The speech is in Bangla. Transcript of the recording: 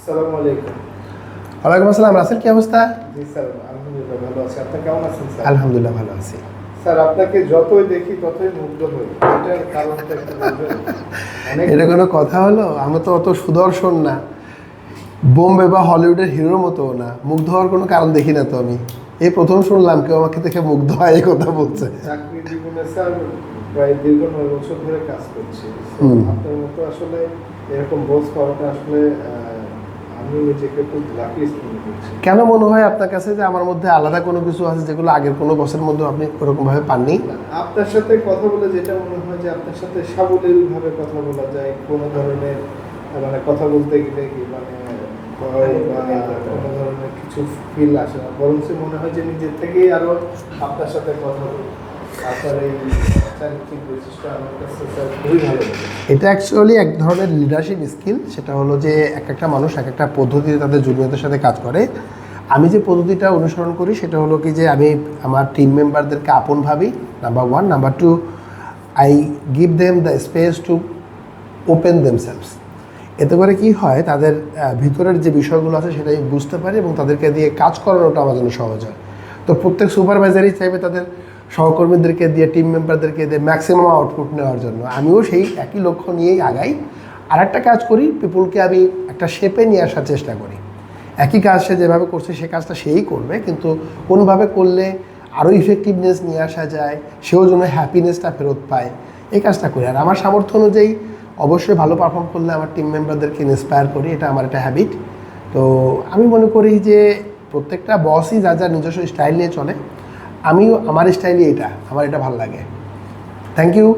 আসসালামু আলাইকুম। ওয়ালাইকুম আসসালাম। রাসেল, কি অবস্থা? জি স্যার, আলহামদুলিল্লাহ ভালো আছি। আপনি কেমন আছেন স্যার? আলহামদুলিল্লাহ ভালো আছি। স্যার, আপনাকে যতই দেখি ততই মুগ্ধ হই। এটার কারণটা একটু বলবেন? এটা কোনো কথা হলো? আমি তো অত সুদর্শন না, বোম্বে বা হলিউডের হিরোর মতো না। মুগ্ধ হওয়ার কোনো কারণ দেখি না তো আমি। এই প্রথম শুনলাম কেউ আমাকে দেখে মুগ্ধ হয় এই কথা বলছে। চাকরি জীবনে স্যার প্রায় দীর্ঘ 9 বছর ধরে কাজ করছি। আপনার মতো আসলে এরকম বস পাওয়াটা আসলে আমি নিজেকে খুব লাকি মনে করছি। কেন মনে হয় আপনার কাছে যে আমার মধ্যে আলাদা কোনো কিছু আছে যেগুলো আগের কোনো বসের মধ্যে আপনি ওরকমভাবে পাননি? আপনার সাথে কথা বলে যেটা মনে হয় যে আপনার সাথে সাবলীলভাবে কথা বলা যায়, কোনো ধরনের মানে কথা বলতে গেলে কি মানে ভয় বা কোনো ধরনের কিছু ফিল আসে না, বরঞ্চ মনে হয় যে নিজের থেকেই আরো আপনার সাথে কথা বলি। আপনার এই চারিত্রিক বৈশিষ্ট্য আমার কাছে স্যার খুবই ভালো লাগে। এটা অ্যাকচুয়ালি এক ধরনের লিডারশিপ স্কিল। সেটা হলো যে এক একটা মানুষ এক একটা পদ্ধতিতে তাদের জুনিয়রদের সাথে কাজ করে। আমি যে পদ্ধতিটা অনুসরণ করি সেটা হলো কি যে আমি আমার টিম মেম্বারদেরকে আপন ভাবি, number one. Number two, I give them the space to open themselves. এতে করে কি হয়, তাদের ভিতরের যে বিষয়গুলো আছে সেটাই বুঝতে পারি এবং তাদেরকে দিয়ে কাজ করানোটা আমার জন্য সহজ হয়। তো প্রত্যেক সুপারভাইজারই চাইবে তাদের সহকর্মীদেরকে দিয়ে, টিম মেম্বারদেরকে দিয়ে ম্যাক্সিমাম আউটপুট নেওয়ার জন্য। আমিও সেই একই লক্ষ্য নিয়েই আগাই। আর একটা কাজ করি, পিপুলকে আমি একটা শেপে নিয়ে আসার চেষ্টা করি। একই কাজ সে যেভাবে করছে সে কাজটা সেই করবে, কিন্তু কোনভাবে করলে আরও ইফেক্টিভনেস নিয়ে আসা যায়, সেও যেন হ্যাপিনেসটা ফেরত পায়, এই কাজটা করি। আর আমার সামর্থ্য অনুযায়ী অবশ্যই ভালো পারফর্ম করলে আমার টিম মেম্বারদেরকে ইন্সপায়ার করি, এটা আমার একটা হ্যাবিট। তো আমি মনে করি যে প্রত্যেকটা বসই যা যা নিজস্ব স্টাইল নিয়ে চলে, আমিও আমার স্টাইলই এটা, আমার এটা ভালো লাগে। Thank you.